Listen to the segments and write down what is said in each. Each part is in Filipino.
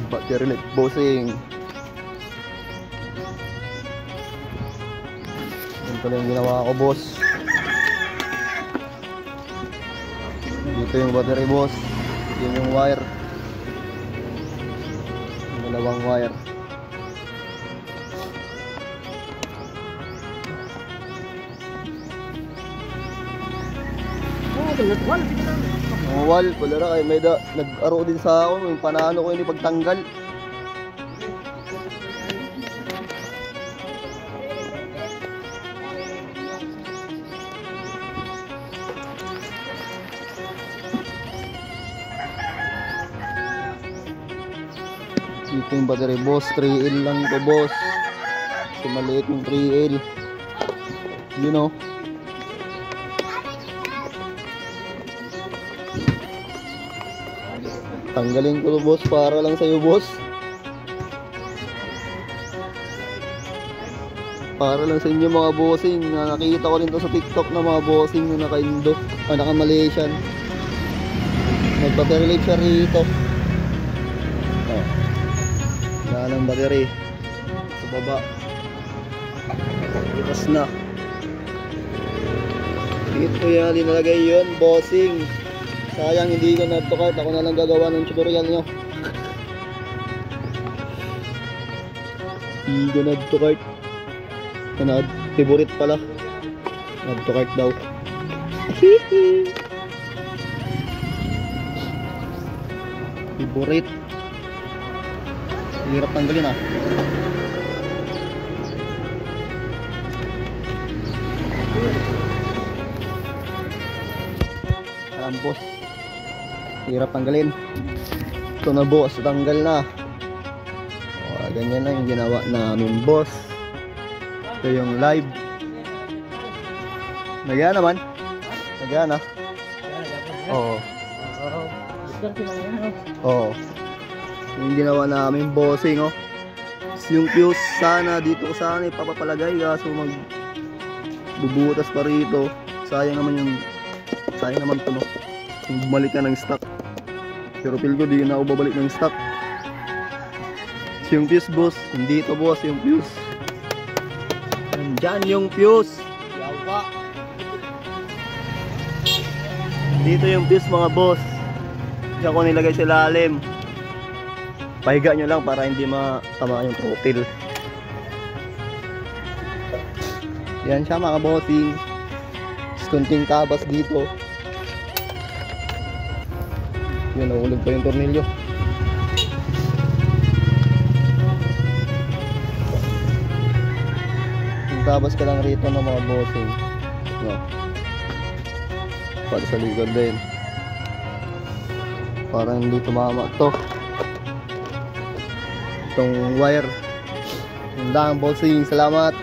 Battery light bossing. Ito lang yung ginawa ko, boss. Dito yung battery, boss. Yun yung wire. Yung dalawang wire. Wal, wala na kayo. May nag-aro din sa ako. Yung panalo ko yung pagtanggal. Dito yung battery, boss. 3L lang ito, boss. Kasi maliit yung 3L. You know. Tanggalin ko to, boss, para lang sa'yo, boss. Para lang sa inyo, mga bossing. Nakita ko rin to sa TikTok na mga bossing na naka-Indo, naka-Malaysian. Nag-battery light siya rito. Oh. Wala ng battery. Sa baba. Itas na. Dito yan, linalagay yun, bossing. Sayang hindi ko na-to-cart. Ako na lang gagawa ng tutorial nyo. Hindi ko na-to-cart. Favorite pala. Na-to-cart daw. Favorite. Hirap tanggalin, ah. Alam, boss. Hirap tanggalin. Ito na, boss, tanggal na. O, ganyan na yung ginawa namin, boss. Ito yung live. Nagyan naman. Nagyan na. Oo. Oo. Yung ginawa namin, bossing, oh. Yung fuse sana dito ko sana ipapapalagay, kaso bubutas pa rito. Sayang naman ito, no. Kung bumalik ka ng stock. Pero feel ko di na ako babalik ng stock. Yung fuse, boss. Hindi ito, boss, yung fuse. Nandyan yung fuse. Yawa. Dito yung fuse, mga boss. Diyan ko nilagay sa ilalim. Pahiga nyo lang para hindi matama yung throttle. Yan siya, mga bossing. Kunting tabas dito. Yan, nahulog pa yung tornilyo. Yung tabas ka lang rito ng mga bossing, no? Para sa likod din, para hindi tumama to itong wire. Yun lang, bossing. Salamat.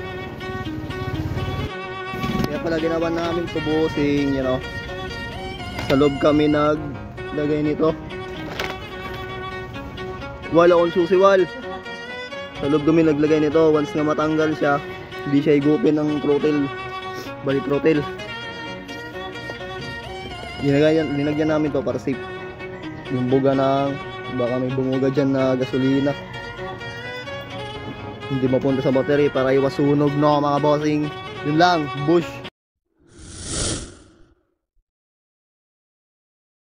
Kaya pala ginawa namin to, bossing, you know. Sa loob kami naglagay nito. Wala akong susiwal. Sa loob kami naglagay nito. Once nga matanggal siya, hindi siya igupin ng throttle. Bali throttle. Linagyan namin to para safe. Yung buga ng, baka may bumuga dyan na gasolina, hindi mapunta sa battery, para iwas sunog, no, mga bossing. Yun lang, bush.